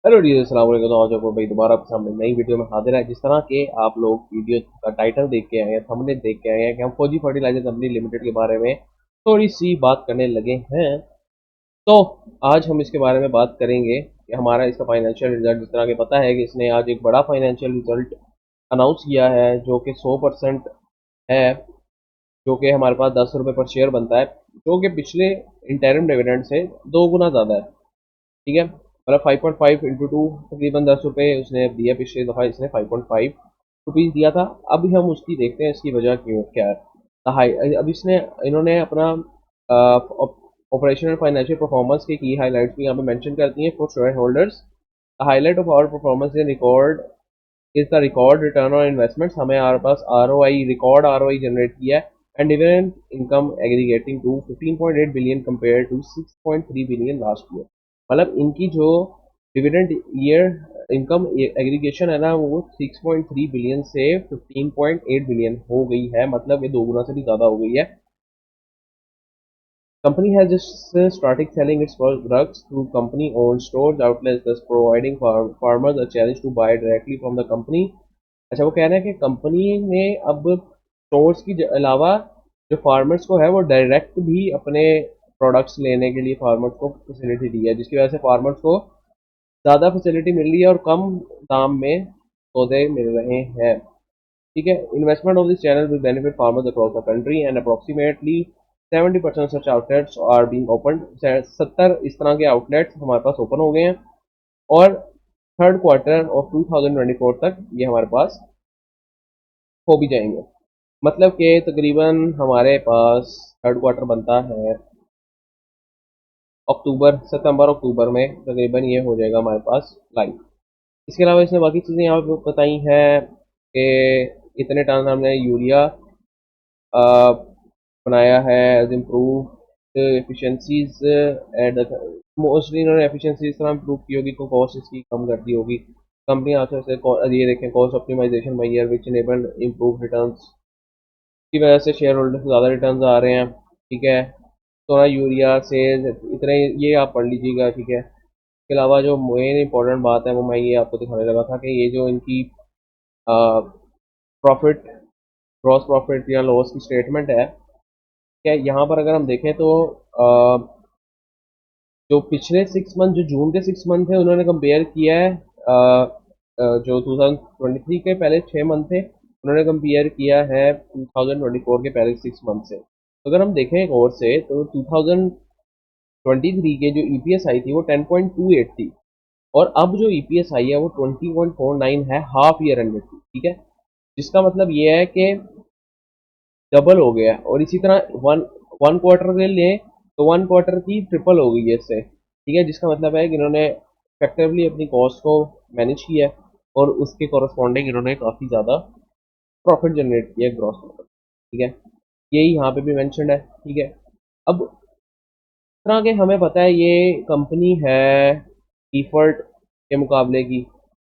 Hello D अस्सलाम वालेकुम। तो आज आपको भाई दोबारा आपके सामने नई वीडियो में हाजिर है। जिस तरह के आप लोग वीडियो का टाइटल देख के आए हैं, थंबनेल देख के आए हैं कि हम फौजी फर्टिलाइजर कंपनी लिमिटेड के बारे में थोड़ी सी बात करने लगे हैं। तो आज हम इसके बारे में बात करेंगे कि हमारा इसका फाइनेंशियल रिजल्ट, जिस तरह के पता है कि इसने आज एक बड़ा फाइनेंशियल रिजल्ट अनाउंस किया है जो कि 100% है, जो कि हमारे पास 10 रुपये पर शेयर बनता है, जो कि पिछले इंटरिम डिविडेंड से 2 गुना ज़्यादा है। ठीक है, मतलब 5.5 इंटू टू तकरीबन 10 रुपये उसने दिया। पिछले दफ़ा इसने 5.5 रुपीज़ दिया था। अब हम उसकी देखते हैं इसकी वजह क्यों क्या है। अब इसने इन्होंने अपना ऑपरेशनल फाइनेंशियल परफॉर्मेंस की हाईलाइट्स भी यहाँ पे मेंशन कर दी हैं for shareholders. The highlight of our performance in record is the record return on investments. हमें हमारे पास ROI, रिकॉर्ड ROI जनरेट किया है। And dividend income aggregating to 15.8 billion compare to 6.3 billion last year. मतलब इनकी जो dividend year income aggregation है ना, वो 6.3 बिलियन से 15.8 बिलियन हो गई है। मतलब ये 2 गुना से भी ज़्यादा हो गई है। Company has just started selling its products through company-owned stores outlets, thus providing farmers a challenge to buy directly from the company। अच्छा, वो कह रहे हैं कि कंपनी ने अब स्टोर्स की अलावा जो फार्मर्स को है वो डायरेक्ट भी अपने प्रोडक्ट्स लेने के लिए फार्मर्स को फैसिलिटी दी है, जिसकी वजह से फार्मर्स को ज़्यादा फैसिलिटी मिल रही है और कम दाम में पौधे मिल रहे हैं। ठीक है, investment of this channel will benefit farmers across the country and approximately 70% such outlets are being open. 70 इस तरह के आउटलेट्स हमारे पास ओपन हो गए हैं और थर्ड क्वार्टर ऑफ 2024 तक ये हमारे पास हो भी जाएंगे। मतलब कि तकरीबन हमारे पास थर्ड क्वार्टर बनता है अक्टूबर, सितंबर अक्टूबर में तकरीबन ये हो जाएगा हमारे पास लाइव। इसके अलावा इसने बाकी चीज़ें यहाँ पे बताई हैं कि इतने टन हमने यूरिया बनाया है as improve efficiencies and mostly इन्होंने एफिशिएंसी इस तरह इम्प्रूव की होगी तो कॉस्ट इसकी कम कर दी होगी। कंपनी आपसे से ये देखें, कॉस्ट ऑप्टिमाइजेशन मैयर विच इनेबल इम्प्रूव रिटर्न्स की वजह से शेयर होल्डर को ज़्यादा रिटर्न्स आ रहे हैं। ठीक है, तो ना यूरिया सेज इतने ये आप पढ़ लीजिएगा। ठीक है, इसके अलावा जो मेन इंपॉर्टेंट बात है वो मैं ये आपको दिखाने लगा था कि ये जो इनकी प्रॉफिट, ग्रॉस प्रॉफिट या लॉस की स्टेटमेंट है, क्या यहाँ पर अगर हम देखें तो जो पिछले 6 मंथ, जो जून के 6 मंथ थे, उन्होंने कंपेयर किया है जो 2023 के पहले 6 मंथ थे, उन्होंने कंपेयर किया है 2024 के पहले 6 मंथ से। तो अगर हम देखें एक और से तो 2023 के जो EPS आई थी वो 10.28 थी और अब जो EPS आई है वो 20.49 है, हाफ ईयर एंडेड की। ठीक है, जिसका मतलब ये है कि डबल हो गया। और इसी तरह वन वन क्वार्टर के लिए तो वन क्वार्टर की ट्रिपल हो गई है इससे। ठीक है, जिसका मतलब है कि इन्होंने इफेक्टिवली अपनी कॉस्ट को मैनेज किया है और उसके कॉरस्पॉन्डिंग इन्होंने काफ़ी ज़्यादा प्रॉफिट जनरेट किया है, ग्रॉस प्रॉफिट। ठीक है, यही यहाँ पे भी मैंशनड है। ठीक है, अब इस तरह के हमें पता है ये कंपनी है डिफॉल्ट के मुकाबले की।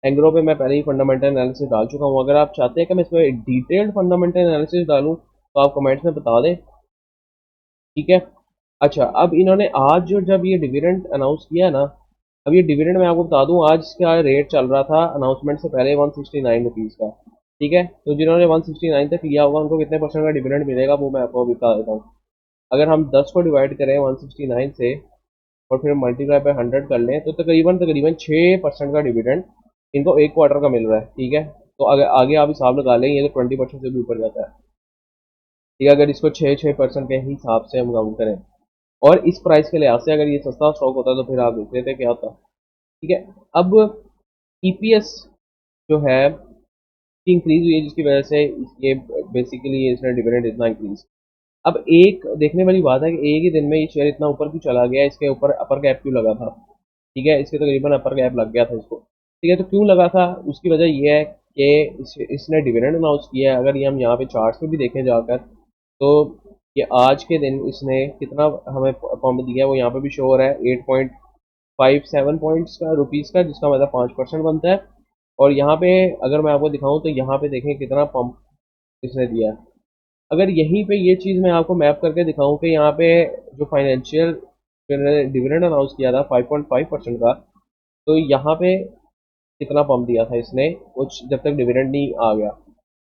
एंग्रो पे मैं पहले ही फंडामेंटल एनालिसिस डाल चुका हूँ। अगर आप चाहते हैं कि मैं इसमें डिटेल्ड फंडामेंटल एनालिसिस डालूँ तो आप कमेंट्स में बता दें। ठीक है, अच्छा, अब इन्होंने आज जो जब ये डिविडेंड अनाउंस किया ना, अब ये डिविडेंड मैं आपको बता दूं आज इसका रेट चल रहा था अनाउंसमेंट से पहले 169 रुपीज़ का। ठीक है, तो जिन्होंने 169 तक लिया होगा उनको कितने परसेंट का डिविडेंड मिलेगा वो मैं आपको अभी बता देता हूँ। अगर हम 10 को डिवाइड करें 169 से और फिर मल्टीप्लाई बाय 100 कर लें तो तकरीबन तकरीबन 6% का डिविडेंड इनको एक क्वार्टर का मिल रहा है। ठीक है, तो अगर आगे आप हिसाब लगा लें ये तो 20% से भी ऊपर जाता है। ठीक है, अगर इसको 6% के हिसाब से हम काउंट करें और इस प्राइस के लिहाज से अगर ये सस्ता स्टॉक होता तो फिर आप देख लेते क्या होता। ठीक है, अब EPS जो है इंक्रीज हुई है जिसकी वजह से ये बेसिकली इसने डिविडेंड इतना इंक्रीज। अब एक देखने वाली बात है कि एक ही दिन में ये शेयर इतना ऊपर क्यों चला गया, इसके ऊपर अपर गैप क्यों लगा था। ठीक है, इसके तकरीबन अपर गैप लग गया था इसको। ठीक है, तो क्यों लगा था उसकी वजह ये है कि इसने डिविडेंड अनाउंस किया है। अगर ये हम यहाँ पे चार्ट्स पे भी देखें जाकर तो ये आज के दिन इसने कितना हमें परफॉर्म दिया है वो यहाँ पे भी शो हो रहा है, 8.57 पॉइंट्स का रुपीज़ का, जिसका मतलब 5% बनता है। और यहाँ पे अगर मैं आपको दिखाऊं तो यहाँ पे देखें कितना पंप इसने दिया है। अगर यहीं पे ये चीज़ मैं आपको मैप करके दिखाऊं कि यहाँ पे जो फाइनेंशियल डिविडेंड अनाउंस किया था 5.5% का, तो यहाँ पे कितना पंप दिया था इसने, कुछ जब तक डिविडेंड नहीं आ गया,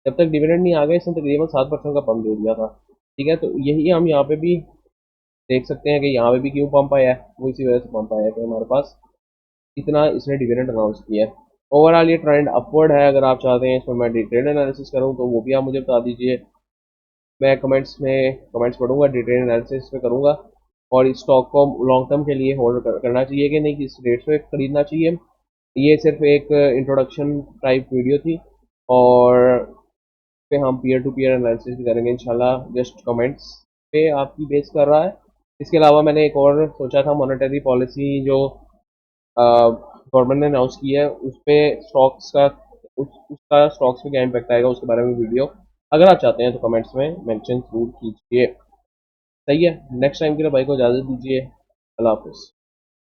जब तक डिविडेंड नहीं आ गया इसने तकरीबन 7% का पंप दे दिया था। ठीक है, तो यही हम यहाँ पे भी देख सकते हैं कि यहाँ पे भी क्यों पंप आया है, वो इसी वजह से पंप आया है कि हमारे पास इतना इसने डिविडेंड अनाउंस किया है। ओवरऑल ये ट्रेंड अपवर्ड है, अगर आप चाहते हैं इसमें मैं डिटेल एनालिसिस करूँ तो वो भी आप मुझे बता दीजिए, मैं कमेंट्स पढ़ूंगा, डिटेल एनालिसिस पे करूंगा। और इस स्टॉक को लॉन्ग टर्म के लिए होल्ड करना चाहिए कि नहीं, किस रेट पे खरीदना चाहिए। ये सिर्फ एक इंट्रोडक्शन टाइप वीडियो थी, और पे हम पीयर टू पीयर एनालिसिस भी करेंगे इंशाल्लाह, जस्ट कमेंट्स पे आपकी बेस कर रहा है। इसके अलावा मैंने एक और सोचा था, मॉनेटरी पॉलिसी जो गवर्नमेंट ने अनाउंस की है उस पे स्टॉक्स का उसका स्टॉक्स पे क्या इम्पैक्ट आएगा उसके बारे में वीडियो अगर आप चाहते हैं तो कमेंट्स में मेंशन जरूर कीजिए। सही है, नेक्स्ट टाइम के लिए भाई को इजाज़त दीजिए। अल्लाह हाफिज़।